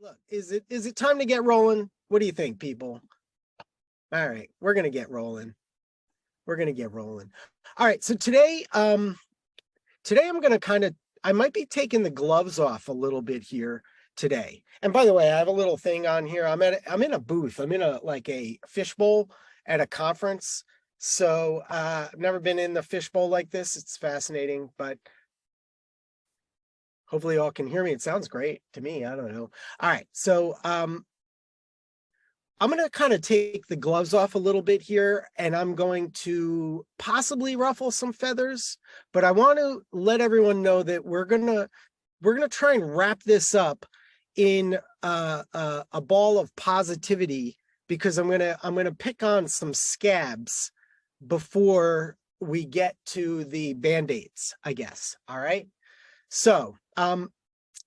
Look, is it time to get rolling? What do you think, people? All right, we're gonna get rolling. We're gonna get rolling. All right, so today I'm gonna I might be taking the gloves off a little bit here today. And by the way, I have a little thing on here. I'm in a booth. I'm in a fishbowl at a conference. So I've never been in the fishbowl like this. It's fascinating, but hopefully y'all can hear me. It sounds great to me. I don't know. All right, so I'm going to kind of take the gloves off a little bit here, and I'm going to possibly ruffle some feathers, but I want to let everyone know that we're going to try and wrap this up in a ball of positivity, because I'm going to pick on some scabs before we get to the band-aids, I guess. All right. So,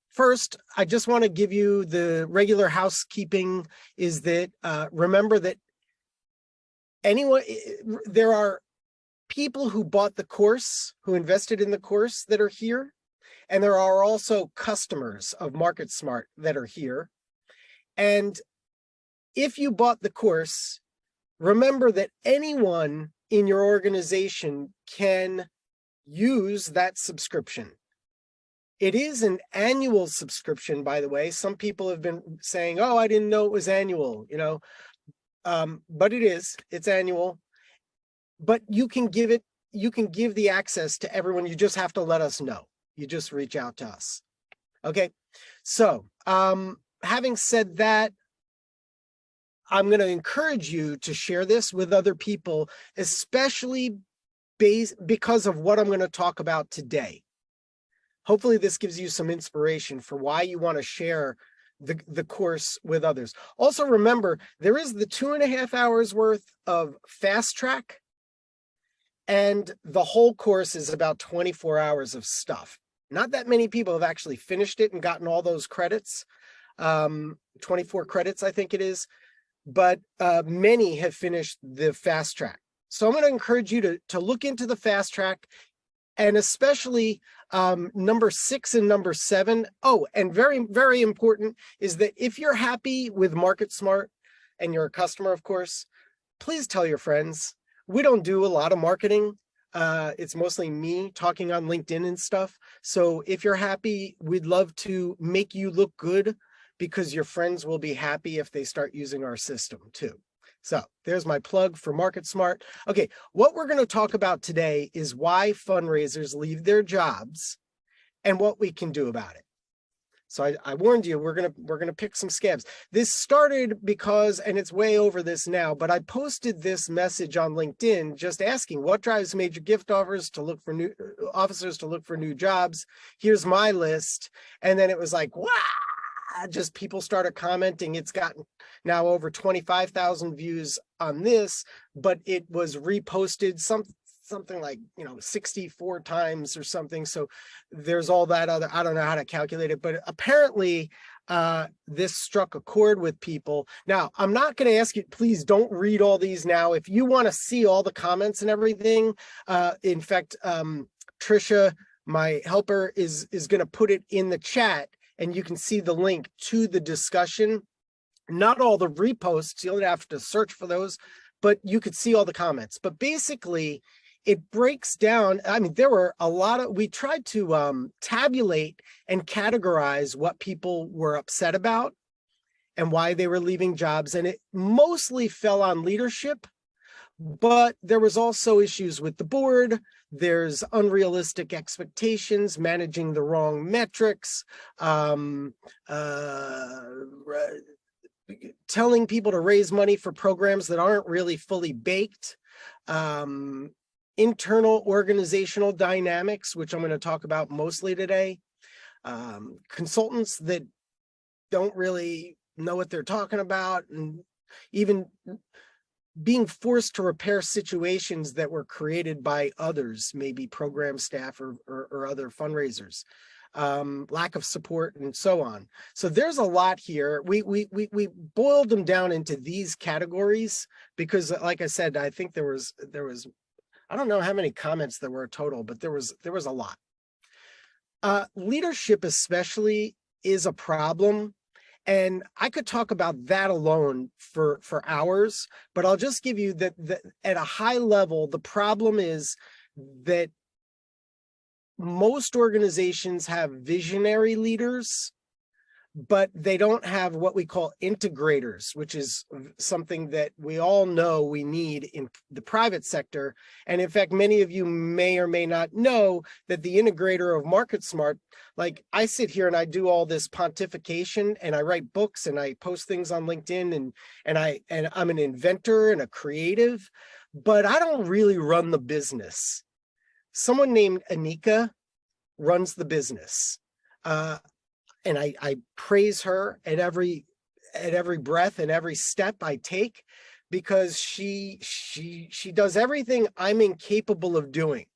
first, I just want to give you the regular housekeeping is that remember that there are people who bought the course, who invested in the course that are here. And there are also customers of MarketSmart that are here. And if you bought the course, remember that anyone in your organization can use that subscription. It is an annual subscription, by the way. Some people have been saying, oh, I didn't know it was annual, but it's annual. But you can give the access to everyone. You just have to let us know. You just reach out to us. Okay. So having said that, I'm going to encourage you to share this with other people, especially because of what I'm going to talk about today. Hopefully this gives you some inspiration for why you want to share the course with others. Also remember, there is the 2.5 hours worth of fast track, and the whole course is about 24 hours of stuff. Not that many people have actually finished it and gotten all those credits, 24 credits, I think it is, but many have finished the fast track. So I'm going to encourage you to look into the fast track, and especially number 6 and number 7. Oh, and very, very important is that if you're happy with MarketSmart and you're a customer, of course, please tell your friends. We don't do a lot of marketing. It's mostly me talking on LinkedIn and stuff. So if you're happy, we'd love to make you look good, because your friends will be happy if they start using our system too. So there's my plug for MarketSmart. Okay, what we're going to talk about today is why fundraisers leave their jobs and what we can do about it. So I warned you, we're gonna pick some scabs. This started because, and it's way over this now, but I posted this message on LinkedIn just asking what drives major gift officers to look for new jobs. Here's my list, and then it was like, wow. Just people started commenting. It's gotten now over 25,000 views on this, but it was reposted something like 64 times or something. So there's all that other, I don't know how to calculate it, but apparently this struck a chord with people. Now, I'm not going to ask you, please don't read all these now. If you want to see all the comments and everything, in fact, Trisha, my helper, is going to put it in the chat, and you can see the link to the discussion. Not all the reposts, you'll have to search for those, but you could see all the comments. But basically, it breaks down. I mean, there were a lot of, we tried to tabulate and categorize what people were upset about and why they were leaving jobs. And it mostly fell on leadership, but there was also issues with the board. There's unrealistic expectations, managing the wrong metrics, telling people to raise money for programs that aren't really fully baked, internal organizational dynamics, which I'm going to talk about mostly today, consultants that don't really know what they're talking about, and even being forced to repair situations that were created by others, maybe program staff or other fundraisers, lack of support, and so on. So there's a lot here. We boiled them down into these categories because, like I said, I think there was I don't know how many comments there were total, but there was a lot. Leadership especially is a problem. And I could talk about that alone for hours, but I'll just give you that at a high level, the problem is that most organizations have visionary leaders, but they don't have what we call integrators, which is something that we all know we need in the private sector. And in fact, many of you may or may not know that the integrator of MarketSmart, like I sit here and I do all this pontification and I write books and I post things on LinkedIn and I'm an inventor and a creative, but I don't really run the business. Someone named Anika runs the business. And I praise her at every breath and every step I take, because she does everything I'm incapable of doing.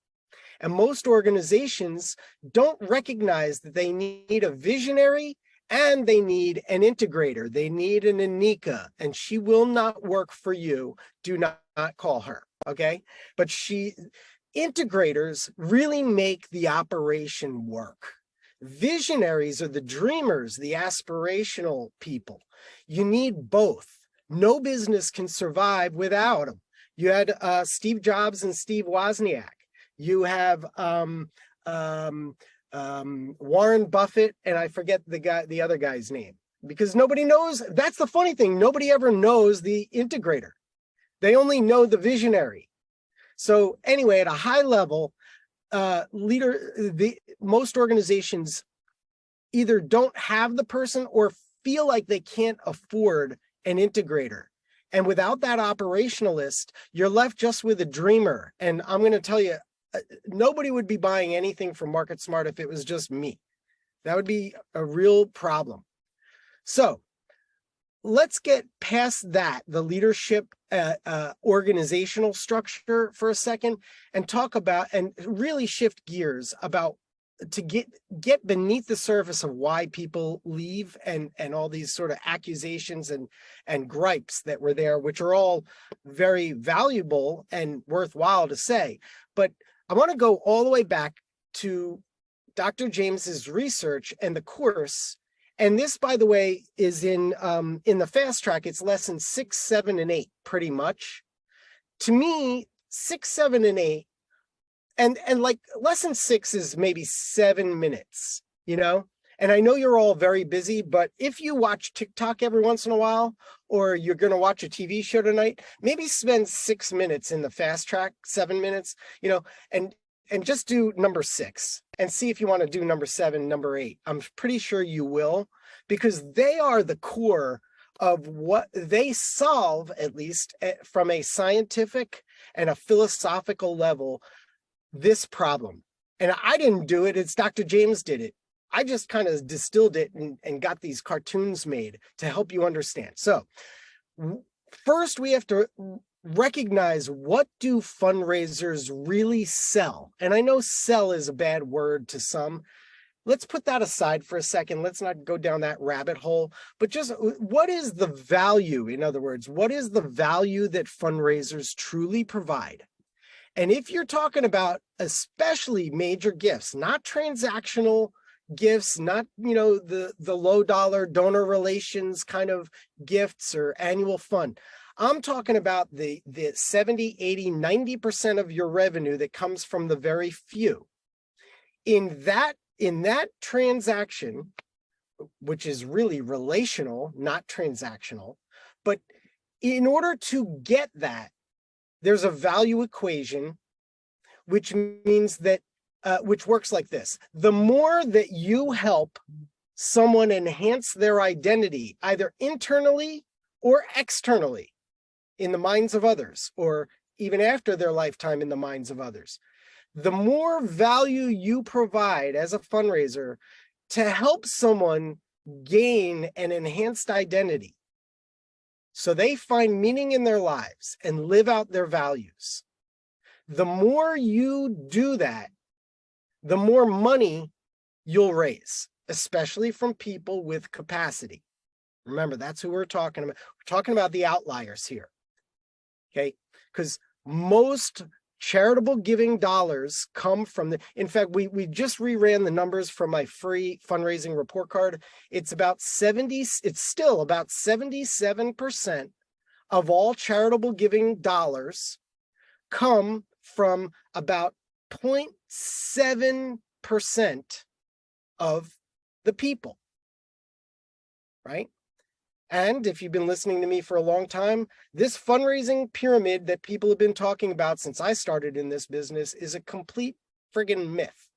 And most organizations don't recognize that they need a visionary and they need an integrator. They need an Anika, and she will not work for you. Do not call her, okay? But integrators really make the operation work. Visionaries are the dreamers, the aspirational people. You need both. No business can survive without them. You had Steve Jobs and Steve Wozniak. You have Warren Buffett, and I forget the other guy's name, because nobody knows. That's the funny thing. Nobody ever knows the integrator. They only know the visionary. So anyway, at a high level, most organizations either don't have the person or feel like they can't afford an integrator. And without that operationalist, you're left just with a dreamer. And I'm going to tell you, nobody would be buying anything from MarketSmart if it was just me. That would be a real problem. So let's get past that, the leadership organizational structure for a second, and talk about and really shift gears about to get beneath the surface of why people leave and all these sort of accusations and gripes that were there, which are all very valuable and worthwhile to say. But I want to go all the way back to Dr. James's research and the course. And this, by the way, is in the fast track. It's lessons 6, 7, and 8, pretty much. To me, 6, 7, and 8, and like lesson 6 is maybe 7 minutes, you know? And I know you're all very busy, but if you watch TikTok every once in a while, or you're going to watch a TV show tonight, maybe spend 6 minutes in the fast track, 7 minutes, you know, and just do number 6 and see if you want to do number 7, number 8. I'm pretty sure you will, because they are the core of what they solve, at least from a scientific and a philosophical level, this problem. And I didn't do it. It's Dr. James did it. I just kind of distilled it and got these cartoons made to help you understand. So first we have to recognize, what do fundraisers really sell? And I know sell is a bad word to some. Let's put that aside for a second. Let's not go down that rabbit hole, but just what is the value? In other words, what is the value that fundraisers truly provide? And if you're talking about especially major gifts, not transactional gifts, not, you know, the low dollar donor relations kind of gifts or annual fund, I'm talking about the 70, 80, 90% of your revenue that comes from the very few. In that transaction, which is really relational, not transactional, but in order to get that, there's a value equation, which means that, which works like this. The more that you help someone enhance their identity, either internally or externally in the minds of others, or even after their lifetime in the minds of others, the more value you provide as a fundraiser to help someone gain an enhanced identity, so they find meaning in their lives and live out their values. The more you do that, the more money you'll raise, especially from people with capacity. Remember, that's who we're talking about. We're talking about the outliers here, okay? Because most charitable giving dollars come from in fact, we just reran the numbers from my free fundraising report card. It's still about 77% of all charitable giving dollars come from about 0.7% of the people, right? And if you've been listening to me for a long time, this fundraising pyramid that people have been talking about since I started in this business is a complete friggin' myth.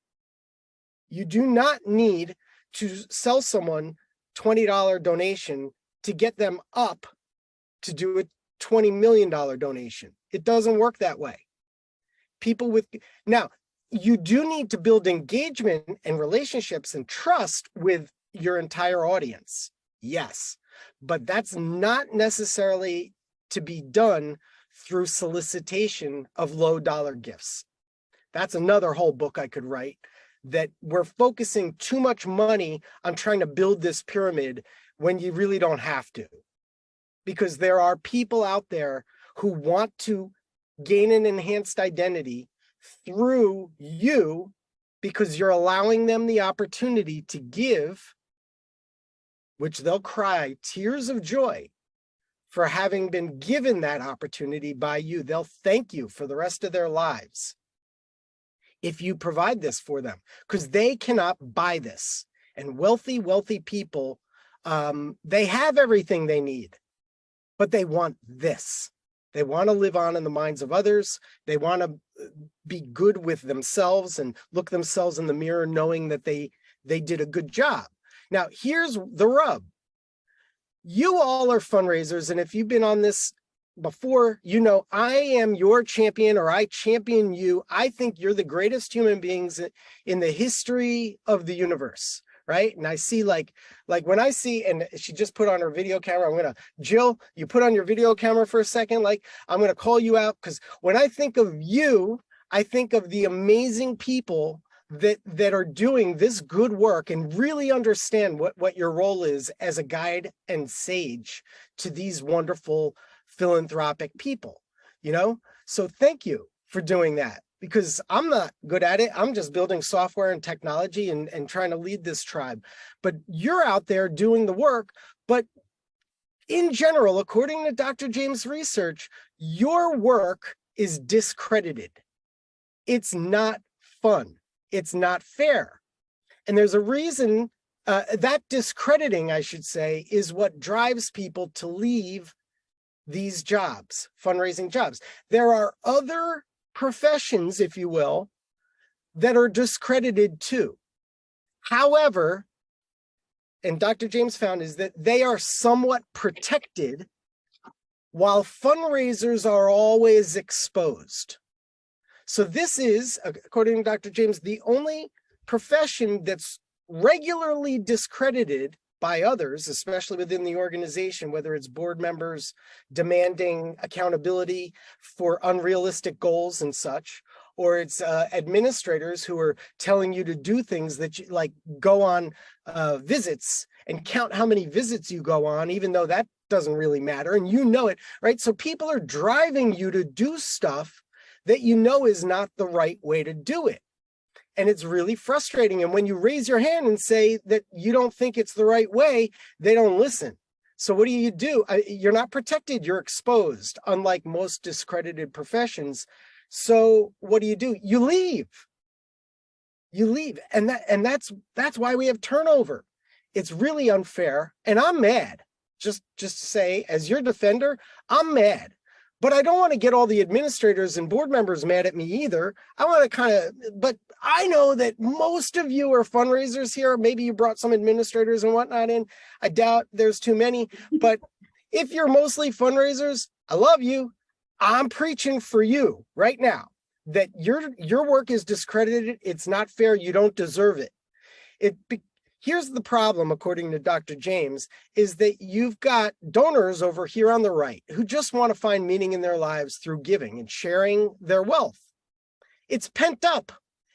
You do not need to sell someone $20 donation to get them up to do a $20 million donation. It doesn't work that way. Now, you do need to build engagement and relationships and trust with your entire audience. Yes, but that's not necessarily to be done through solicitation of low dollar gifts. That's another whole book I could write, that we're focusing too much money on trying to build this pyramid when you really don't have to. Because there are people out there who want to gain an enhanced identity through you because you're allowing them the opportunity to give, which they'll cry tears of joy for having been given that opportunity by you. They'll thank you for the rest of their lives if you provide this for them, because they cannot buy this. And wealthy people, they have everything they need, but they want this. They want to live on in the minds of others. They want to be good with themselves and look themselves in the mirror knowing that they did a good job. Now, here's the rub. You all are fundraisers, and if you've been on this before, you know I am your champion, or I champion you. I think you're the greatest human beings in the history of the universe, right? And I see like when I see, and she just put on her video camera, Jill, you put on your video camera for a second, like I'm gonna call you out, because when I think of you, I think of the amazing people that are doing this good work and really understand what your role is as a guide and sage to these wonderful philanthropic people, you know? So thank you for doing that, because I'm not good at it. I'm just building software and technology and trying to lead this tribe. But you're out there doing the work. But in general, according to Dr. James' research, your work is discredited. It's not fun. It's not fair. And there's a reason that discrediting, I should say, is what drives people to leave these jobs, fundraising jobs. There are other professions, if you will, that are discredited too. However, and Dr. James found is that they are somewhat protected, while fundraisers are always exposed. So this is, according to Dr. James, the only profession that's regularly discredited by others, especially within the organization, whether it's board members demanding accountability for unrealistic goals and such, or it's administrators who are telling you to do things that you like, go on visits and count how many visits you go on, even though that doesn't really matter. And you know it, right? So people are driving you to do stuff that you know is not the right way to do it. And it's really frustrating. And when you raise your hand and say that you don't think it's the right way, they don't listen. So what do? You're not protected, you're exposed, unlike most discredited professions. So what do? You leave. You leave. And that's why we have turnover. It's really unfair. And I'm mad. Just to say, as your defender, I'm mad. But I don't want to get all the administrators and board members mad at me either. I want to but I know that most of you are fundraisers here. Maybe you brought some administrators and whatnot in. I doubt there's too many. But if you're mostly fundraisers, I love you. I'm preaching for you right now that your work is discredited. It's not fair. You don't deserve it. Here's the problem, according to Dr. James, is that you've got donors over here on the right who just want to find meaning in their lives through giving and sharing their wealth. It's pent up,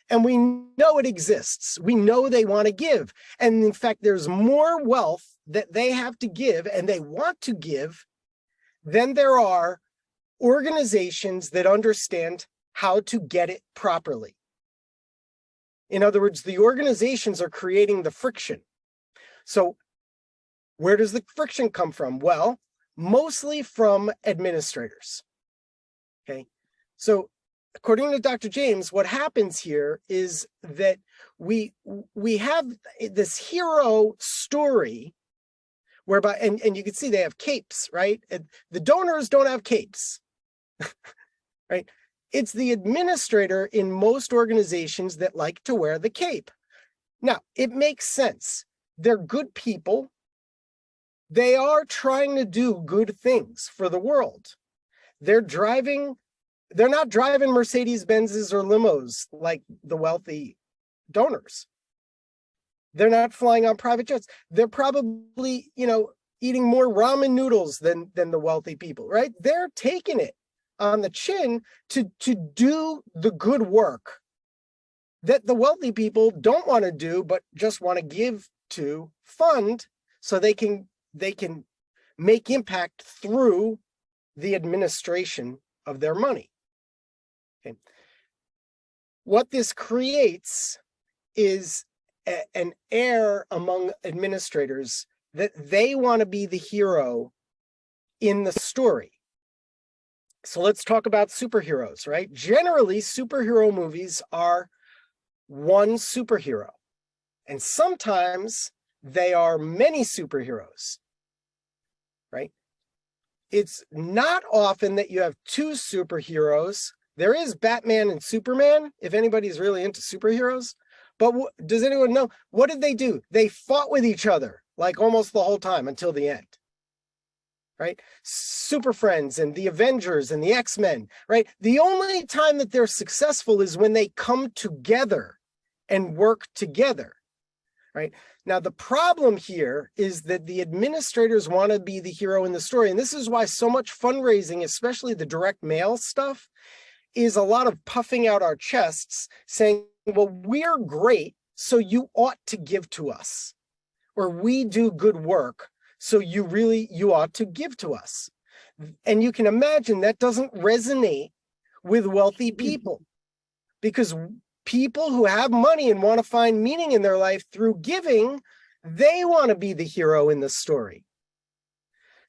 and we know it exists. We know they want to give. And in fact, there's more wealth that they have to give and they want to give than there are organizations that understand how to get it properly. In other words, the organizations are creating the friction. So where does the friction come from? Well, mostly from administrators. Okay. So according to Dr. James, what happens here is that we have this hero story whereby, and you can see they have capes, right? The donors don't have capes, right? It's the administrator in most organizations that like to wear the cape. Now, it makes sense. They're good people. They are trying to do good things for the world. They're not driving Mercedes-Benzes or limos like the wealthy donors. They're not flying on private jets. They're probably, eating more ramen noodles than the wealthy people, right? They're taking it on the chin to do the good work that the wealthy people don't want to do, but just want to give to fund so they can make impact through the administration of their money. Okay. What this creates is an air among administrators that they want to be the hero in the story. So let's talk about superheroes, right? Generally, superhero movies are one superhero, and sometimes they are many superheroes, right? It's not often that you have two superheroes. There is Batman and Superman, if anybody's really into superheroes. But does anyone know, what did they do? They fought with each other like almost the whole time until the end, right? Super Friends and the Avengers and the X-Men, right? The only time that they're successful is when they come together and work together, right? Now, the problem here is that the administrators want to be the hero in the story. And this is why so much fundraising, especially the direct mail stuff, is a lot of puffing out our chests saying, well, we're great, so you ought to give to us. Or we do good work, so you ought to give to us. And you can imagine that doesn't resonate with wealthy people, because people who have money and want to find meaning in their life through giving, they want to be the hero in the story.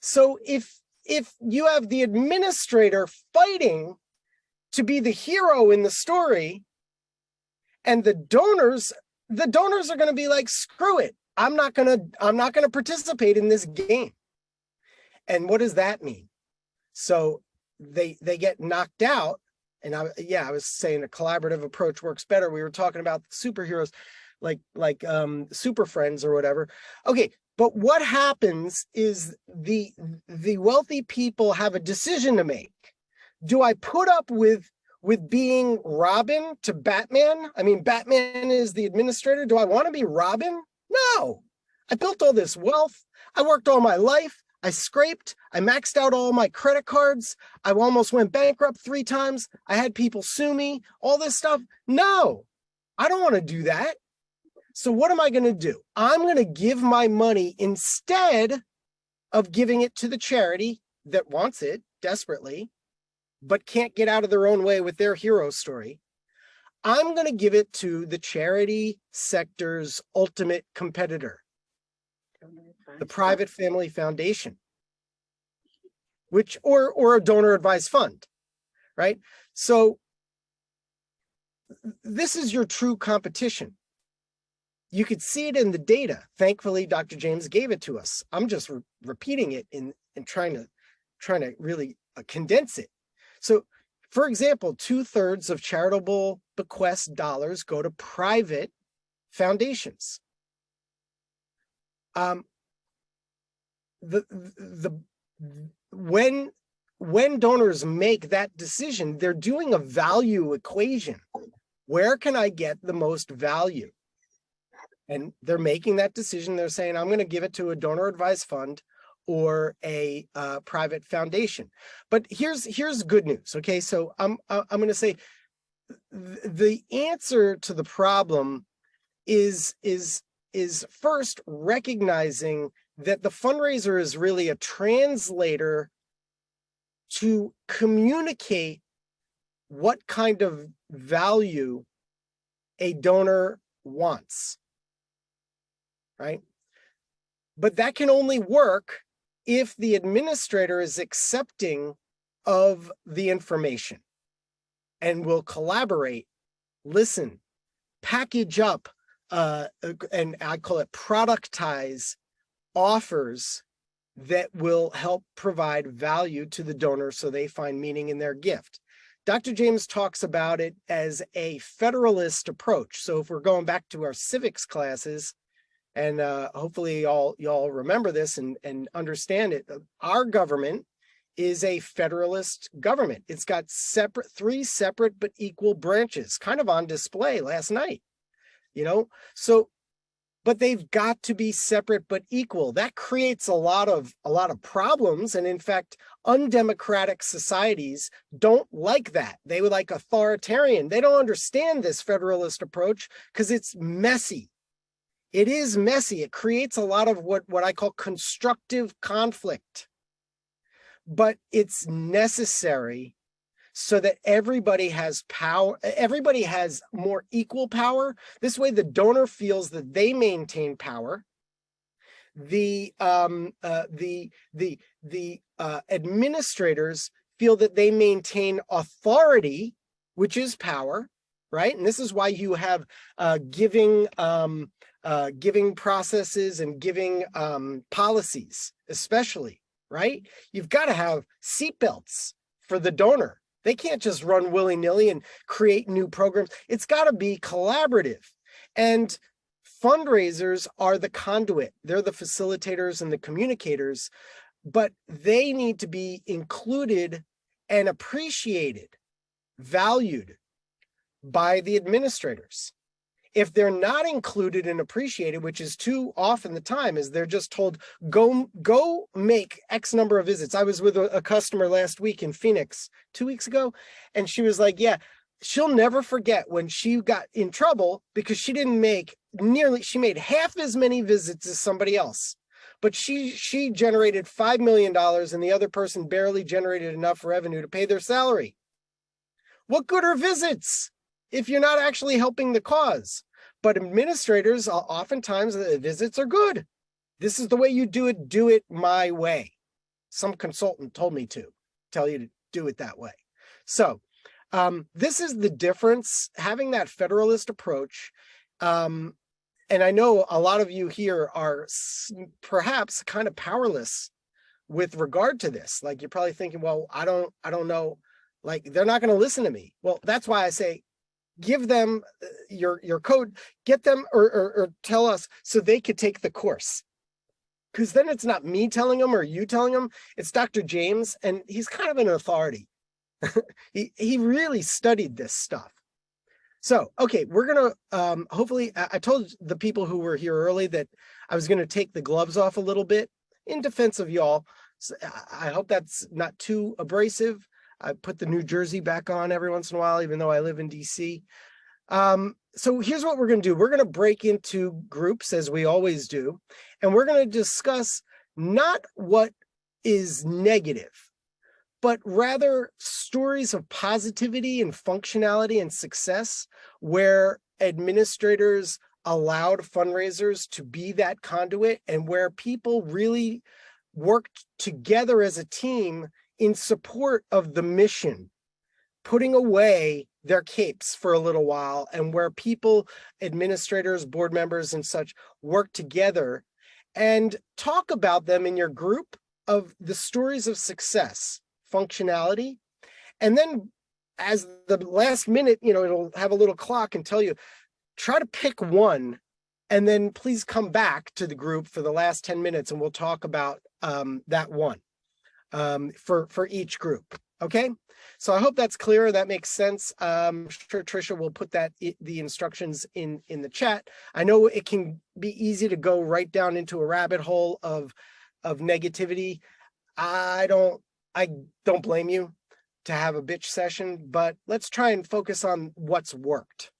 So if you have the administrator fighting to be the hero in the story, and the donors are going to be like, screw it, I'm not going to participate in this game. And what does that mean? So they get knocked out. And I was saying a collaborative approach works better. We were talking about superheroes like Super Friends or whatever. Okay, but what happens is the wealthy people have a decision to make. Do I put up with being Robin to Batman? I mean, Batman is the administrator. Do I want to be Robin? No. I built all this wealth. I worked all my life. I scraped. I maxed out all my credit cards. I almost went bankrupt 3 times. I had people sue me, all this stuff. No, I don't want to do that. So what am I going to do? I'm going to give my money, instead of giving it to the charity that wants it desperately, but can't get out of their own way with their hero story. I'm going to give it to the charity sector's ultimate competitor, the private family foundation, or a donor advised fund, right? So this is your true competition. You could see it in the data. Thankfully, Dr. James gave it to us. I'm just repeating it and trying to really condense it. So, for example, 2/3 of charitable bequest dollars go to private foundations. When donors make that decision, they're doing a value equation. Where can I get the most value? And they're making that decision. They're saying, I'm going to give it to a donor advised fund or a private foundation. But here's good news. Okay, so I'm going to say the answer to the problem is first recognizing that the fundraiser is really a translator to communicate what kind of value a donor wants, right? But that can only work if the administrator is accepting of the information and will collaborate, listen, package up, and I call it productize offers that will help provide value to the donor so they find meaning in their gift. Dr. James talks about it as a federalist approach. So if we're going back to our civics classes, and hopefully y'all remember this and understand it, our government is a federalist government. It's got three separate but equal branches, kind of on display last night, so, but they've got to be separate but equal. That creates a lot of problems. And in fact, undemocratic societies don't like that. They would like authoritarian. They don't understand this federalist approach because it's messy. It is messy. It creates a lot of what I call constructive conflict. But it's necessary so that everybody has power, everybody has more equal power. This way, the donor feels that they maintain power. The administrators feel that they maintain authority, which is power, right? And this is why you have giving processes and giving policies, especially, right? You've got to have seatbelts for the donor. They can't just run willy-nilly and create new programs. It's got to be collaborative. And fundraisers are the conduit. They're the facilitators and the communicators, but they need to be included and appreciated, valued by the administrators. If they're not included and appreciated, which is too often the time, is they're just told, go make X number of visits. I was with a customer last week in Phoenix 2 weeks ago, and she was like, yeah, she'll never forget when she got in trouble because she made half as many visits as somebody else. But she generated $5 million and the other person barely generated enough revenue to pay their salary. What good are visits if you're not actually helping the cause? But administrators, oftentimes the visits are good. This is the way you do it my way. Some consultant told me to tell you to do it that way. So this is the difference, having that federalist approach. And I know a lot of you here are perhaps kind of powerless with regard to this. Like, you're probably thinking, well, I don't know, like, they're not going to listen to me. Well, that's why I say, give them your code, get them or tell us so they could take the course. Because then it's not me telling them or you telling them, it's Dr. James, and he's kind of an authority. he really studied this stuff. So, okay, we're going to, hopefully, I told the people who were here early that I was going to take the gloves off a little bit in defense of y'all. So I hope that's not too abrasive. I put the New Jersey back on every once in a while, even though I live in DC. So here's what we're going to do. We're going to break into groups, as we always do, and we're going to discuss not what is negative, but rather stories of positivity and functionality and success where administrators allowed fundraisers to be that conduit and where people really worked together as a team in support of the mission, putting away their capes for a little while, and where people, administrators, board members, and such work together and talk about them in your group of the stories of success, functionality. And then as the last minute, it'll have a little clock and tell you, try to pick one, and then please come back to the group for the last 10 minutes and we'll talk about that one for each group. Okay, so I hope that's clear. That makes sense. I'm sure Tricia will put the instructions in the chat. I know it can be easy to go right down into a rabbit hole of negativity. I don't blame you to have a bitch session, but let's try and focus on what's worked.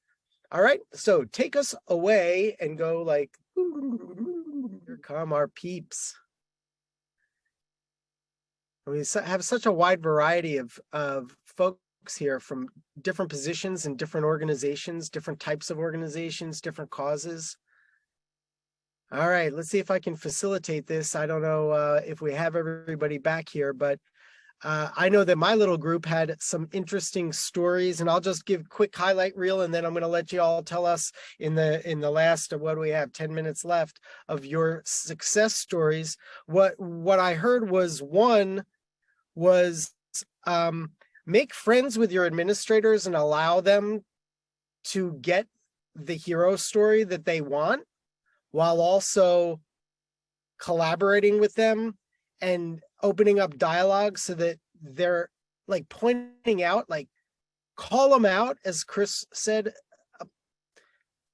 All right, so take us away and go like, here come our peeps. We have such a wide variety of folks here from different positions and different organizations, different types of organizations, different causes. All right, let's see if I can facilitate this. I don't know if we have everybody back here, but I know that my little group had some interesting stories, and I'll just give a quick highlight reel, and then I'm going to let you all tell us in the last, what do we have, 10 minutes left, of your success stories. What I heard was, one was make friends with your administrators and allow them to get the hero story that they want, while also collaborating with them and opening up dialogue so that they're like pointing out, like call them out, as Chris said,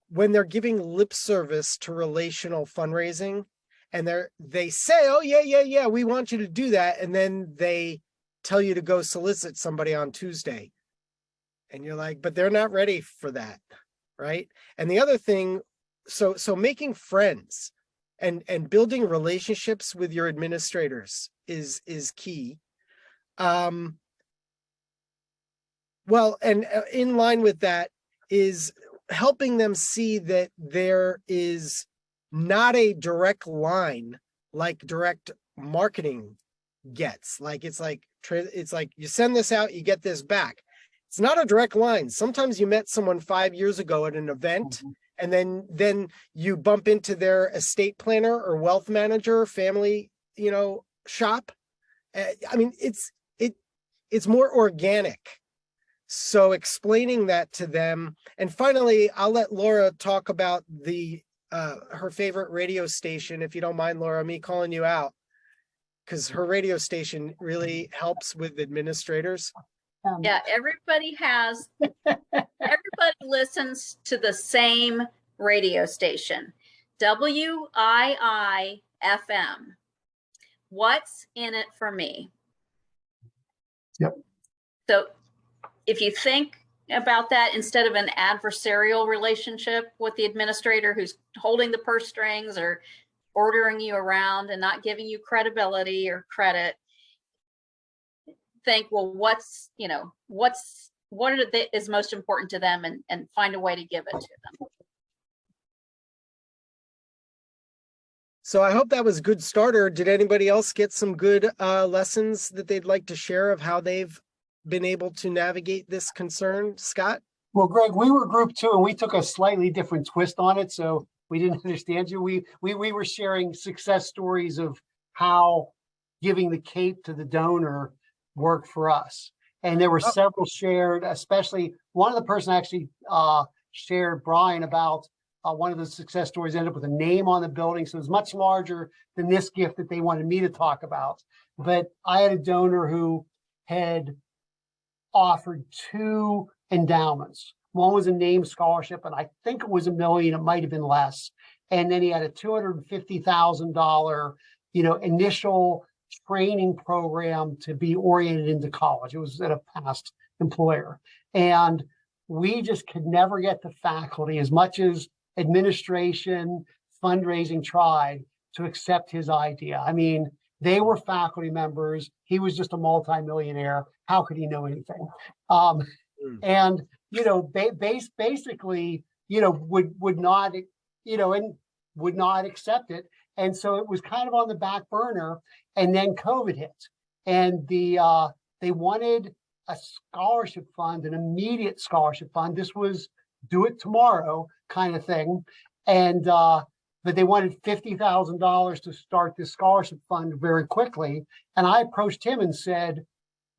when they're giving lip service to relational fundraising, and they say, oh yeah, we want you to do that. And then they tell you to go solicit somebody on Tuesday. And you're like, but they're not ready for that, right? And the other thing, so making friends and building relationships with your administrators is key. Well, and in line with that is helping them see that there is not a direct line like direct marketing gets. Like it's like you send this out, you get this back. It's not a direct line. Sometimes you met someone 5 years ago at an event, and then you bump into their estate planner or wealth manager, family, shop. I mean, it's more organic. So explaining that to them. And finally, I'll let Laura talk about her favorite radio station, if you don't mind, Laura, me calling you out, because her radio station really helps with administrators. Yeah, everybody listens to the same radio station, WIIFM. What's in it for me? Yep. So if you think about that, instead of an adversarial relationship with the administrator who's holding the purse strings or ordering you around and not giving you credibility or credit, think, well, what is most important to them, and find a way to give it to them. So I hope that was a good starter. Did anybody else get some good lessons that they'd like to share of how they've been able to navigate this concern? Scott? Well, Greg, we were group 2 and we took a slightly different twist on it. So we didn't understand you. We were sharing success stories of how giving the cape to the donor worked for us. And there were several shared, especially one of the person actually shared, Brian, about one of the success stories ended up with a name on the building. So it was much larger than this gift that they wanted me to talk about. But I had a donor who had offered 2 endowments. One was a named scholarship, and I think it was $1 million. It might have been less. And then he had a $250,000, initial training program to be oriented into college. It was at a past employer. And we just could never get the faculty, as much as administration, fundraising tried, to accept his idea. I mean, they were faculty members. He was just a multimillionaire. How could he know anything? And, basically, would not, and would not accept it. And so it was kind of on the back burner. And then COVID hit, and they wanted a scholarship fund, an immediate scholarship fund. This was do it tomorrow kind of thing. And but they wanted $50,000 to start this scholarship fund very quickly. And I approached him and said,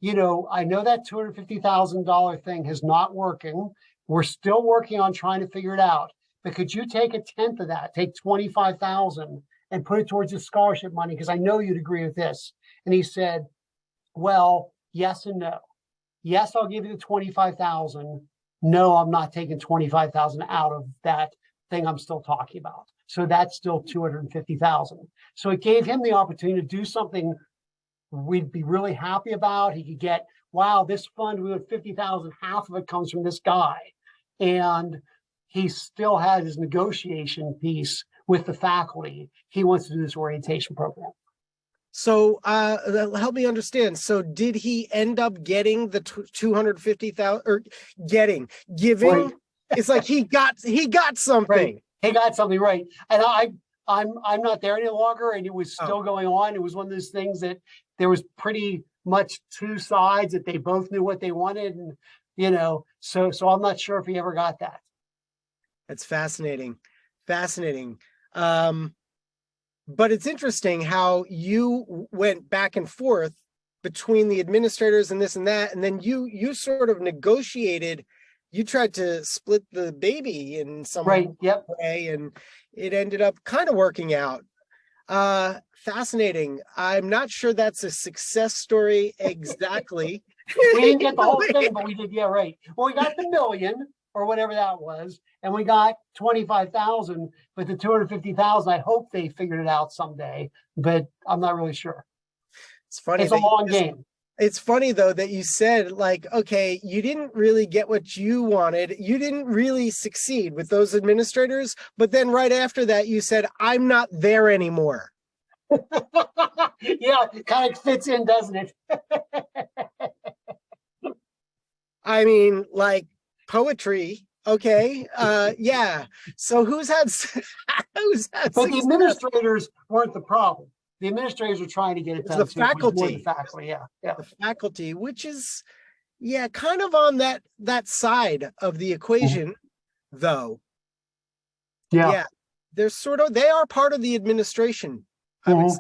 I know that $250,000 thing is not working. We're still working on trying to figure it out. But could you take a tenth of that, take $25,000 and put it towards the scholarship money? Because I know you'd agree with this. And he said, well, yes and no. Yes, I'll give you the $25,000. No, I'm not taking $25,000 out of that thing I'm still talking about. So that's still $250,000. So it gave him the opportunity to do something we'd be really happy about. He could get, wow, this fund, we have $50,000, half of it comes from this guy. And he still had his negotiation piece with the faculty. He wants to do this orientation program. So help me understand. So did he end up getting the 250,000 or giving? Right. It's like he got Right. something. He got something right. And I'm not there any longer, and it was Oh, still going on. It was one of those things that there was pretty much two sides that they both knew what they wanted. And, so I'm not sure if he ever got that. that's fascinating. Fascinating. But it's interesting how you went back and forth between the administrators and this and that, and then you sort of negotiated. You tried to split the baby in some Right. Yep. way, and it ended up kind of working out. Fascinating. I'm not sure that's a success story exactly. We didn't get the whole thing, but we did. Yeah, right. Well, we got the million or whatever that was, and we got 25,000. But the 250,000, I hope they figured it out someday. But I'm not really sure. It's funny. It's a long game. It's funny though that you said, like, okay, you didn't really get what you wanted. You didn't really succeed with those administrators. But then right after that, you said, I'm not there anymore. Yeah, it kind of fits in, doesn't it? I mean, like poetry. Okay. Yeah. So who's had who's had But the success? administrators weren't the problem. The administrators were trying to get it It's done. the So it was more faculty. the faculty, yeah. The faculty, which is, yeah, kind of on that side of the equation, though. Yeah, they are part of the administration, I would say.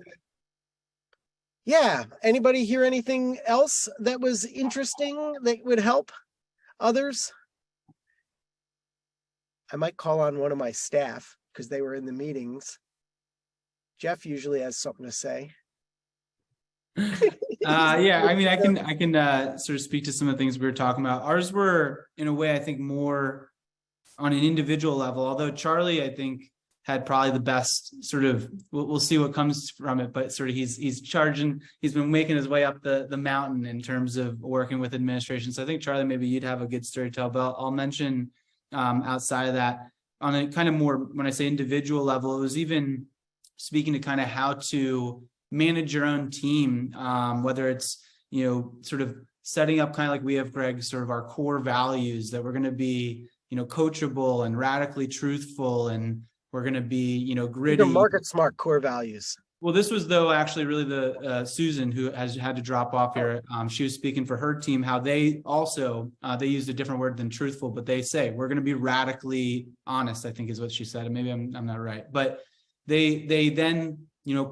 Yeah. Anybody hear anything else that was interesting that would help others? I might call on one of my staff because they were in the meetings. Jeff usually has something to say. Yeah, I mean, I can sort of speak to some of the things we were talking about. Ours were, in a way, I think more on an individual level, although Charlie, I think, had probably the best sort of, we'll see what comes from it, but sort of he's been making his way up the mountain in terms of working with administration. So I think, Charlie, maybe you'd have a good story to tell, but I'll mention outside of that, on a kind of more, when I say individual level, it was even speaking to kind of how to manage your own team, whether it's, sort of setting up kind of like we have, Greg, sort of our core values that we're going to be, coachable and radically truthful, and we're going to be, gritty. MarketSmart core values. Well, this was, though, actually really the Susan, who has had to drop off here. She was speaking for her team, how they also, they used a different word than truthful, but they say, we're going to be radically honest, I think is what she said. And maybe I'm not right, but they then,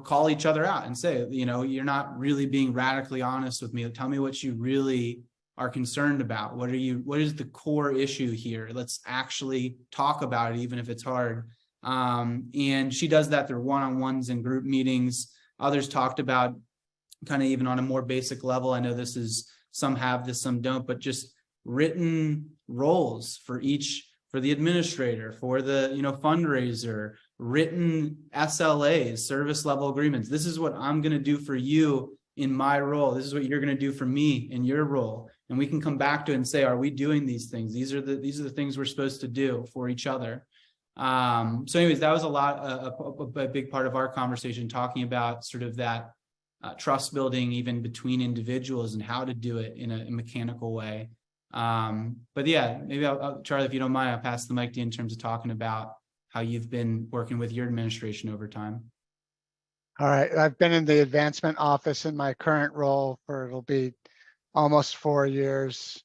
call each other out and say, you're not really being radically honest with me. Tell me what you really are concerned about. What is the core issue here? Let's actually talk about it, even if it's hard. And she does that through one-on-ones and group meetings. Others talked about kind of even on a more basic level. I know some have this, some don't, but just written roles for the administrator, for the, fundraiser, written SLAs, service level agreements. This is what I'm going to do for you in my role. This is what you're going to do for me in your role. And we can come back to it and say, are we doing these things? These are the things we're supposed to do for each other. So anyways, that was a big part of our conversation, talking about sort of that trust building even between individuals and how to do it in a mechanical way. But yeah, maybe Charlie, if you don't mind, I'll pass the mic to you in terms of talking about how you've been working with your administration over time. All right. I've been in the advancement office in my current role it'll be almost 4 years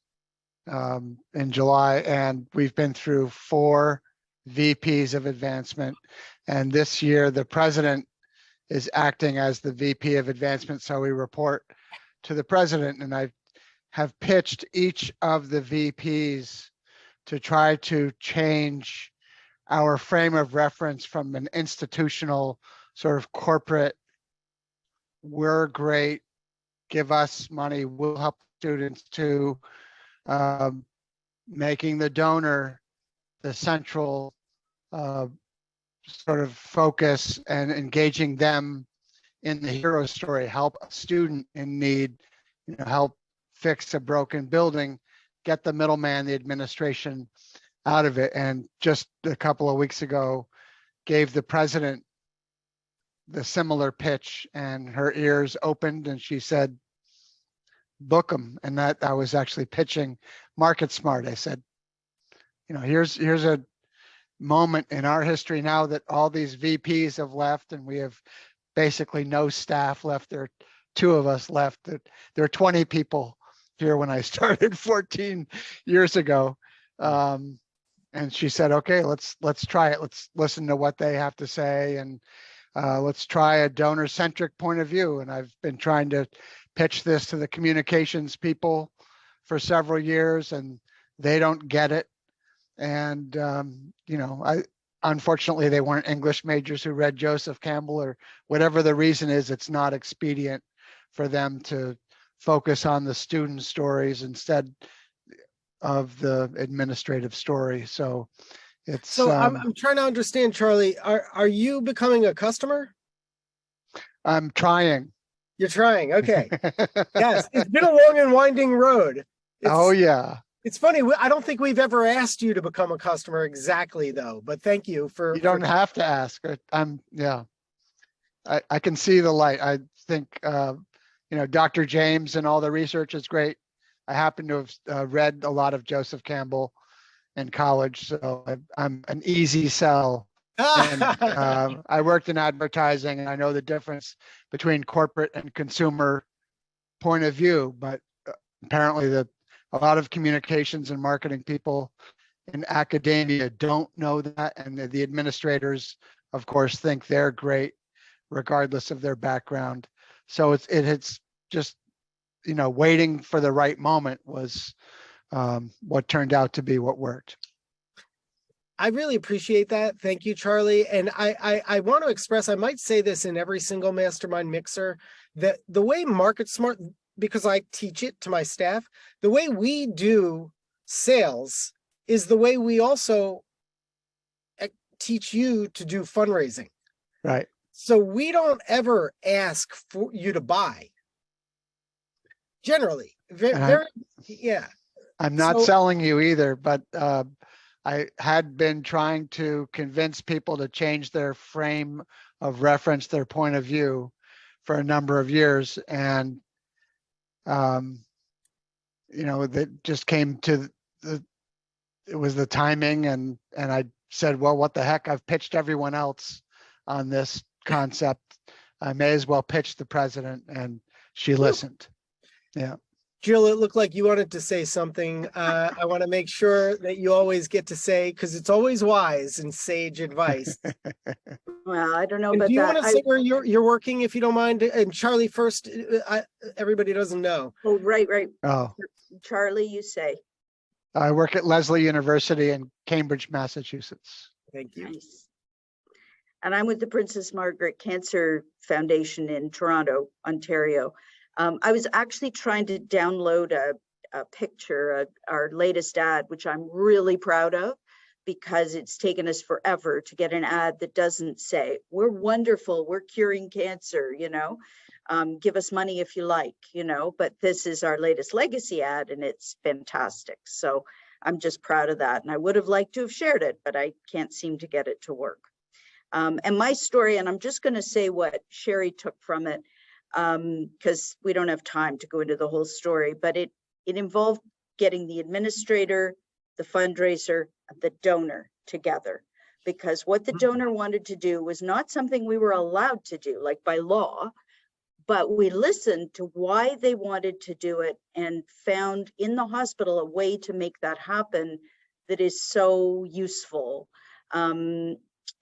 in July. And we've been through 4 VPs of advancement. And this year, the president is acting as the VP of advancement. So we report to the president, and I have pitched each of the VPs to try to change our frame of reference from an institutional sort of corporate, we're great, give us money, we'll help students, to making the donor the central sort of focus and engaging them in the hero story, help a student in need, help fix a broken building, get the middleman, the administration out of it. And just a couple of weeks ago, gave the president the similar pitch, and her ears opened and she said, book them. And that I was actually pitching MarketSmart. I said, you know, here's a moment in our history now that all these VPs have left and we have basically no staff left. There are 2 of us left. There are 20 people here when I started 14 years ago. And she said, okay, let's try it. Let's listen to what they have to say, and let's try a donor-centric point of view. And I've been trying to pitch this to the communications people for several years, and they don't get it. And you know, unfortunately they weren't English majors who read Joseph Campbell, or whatever the reason is. It's not expedient for them to focus on the student stories instead of the administrative story. So it's So I'm trying to understand, Charlie, are you becoming a customer? I'm trying. You're trying. Okay. Yes. It's been a long and winding road. Oh yeah. It's funny. I don't think we've ever asked you to become a customer exactly, though, but thank you for. You don't have to ask. Yeah. I can see the light. I think, you know, Dr. James and all the research is great. I happen to have read a lot of Joseph Campbell in college, so I'm an easy sell. And I worked in advertising, and I know the difference between corporate and consumer point of view, but apparently a lot of communications and marketing people in academia don't know that, and the administrators, of course, think they're great regardless of their background. So it's just, you know, waiting for the right moment was what turned out to be what worked. I really appreciate that. Thank you, Charlie. And I want to express, I might say this in every single Mastermind Mixer, that the way MarketSmart, because I teach it to my staff, the way we do sales is the way we also teach you to do fundraising. Right. So we don't ever ask for you to buy. Generally, yeah. I'm not selling you either, but I had been trying to convince people to change their frame of reference, their point of view, for a number of years. And, you know, that just came to it was the timing. And I said, well, what the heck? I've pitched everyone else on this concept. I may as well pitch the president. And she listened. Yeah. Jill, it looked like you wanted to say something. I want to make sure that you always get to say, because it's always wise and sage advice. Well, I don't know And about do you that. want to say where you're working, if you don't mind? And Charlie first, everybody doesn't know. Oh, right. Oh, Charlie, you say. I work at Lesley University in Cambridge, Massachusetts. Thank you. Nice. And I'm with the Princess Margaret Cancer Foundation in Toronto, Ontario. I was actually trying to download a picture, our latest ad, which I'm really proud of, because it's taken us forever to get an ad that doesn't say, we're wonderful, we're curing cancer, you know, give us money if you like, you know, but this is our latest legacy ad and it's fantastic. So I'm just proud of that. And I would have liked to have shared it, but I can't seem to get it to work. And my story, and I'm just going to say what Sherry took from it, because we don't have time to go into the whole story, but it involved getting the administrator, the fundraiser, and the donor together, because what the donor wanted to do was not something we were allowed to do, like by law, but we listened to why they wanted to do it and found in the hospital a way to make that happen that is so useful.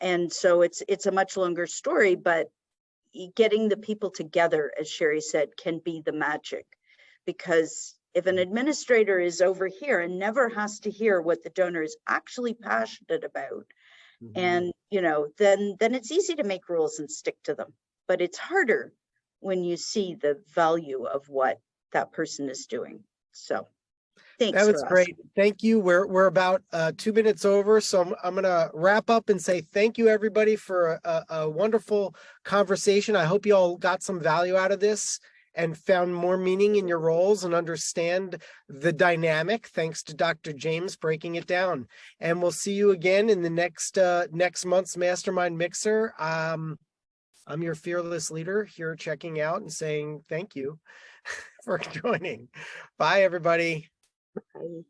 And so it's a much longer story, but getting the people together, as Sherry said, can be the magic. Because if an administrator is over here and never has to hear what the donor is actually passionate about, and you know, then it's easy to make rules and stick to them. But it's harder when you see the value of what that person is doing. So thanks. That was great. Thank you. We're about 2 minutes over, so I'm going to wrap up and say thank you, everybody, for a wonderful conversation. I hope you all got some value out of this and found more meaning in your roles and understand the dynamic, thanks to Dr. James breaking it down. And we'll see you again in the next month's Mastermind Mixer. I'm your fearless leader here checking out and saying thank you for joining. Bye, everybody. Bye.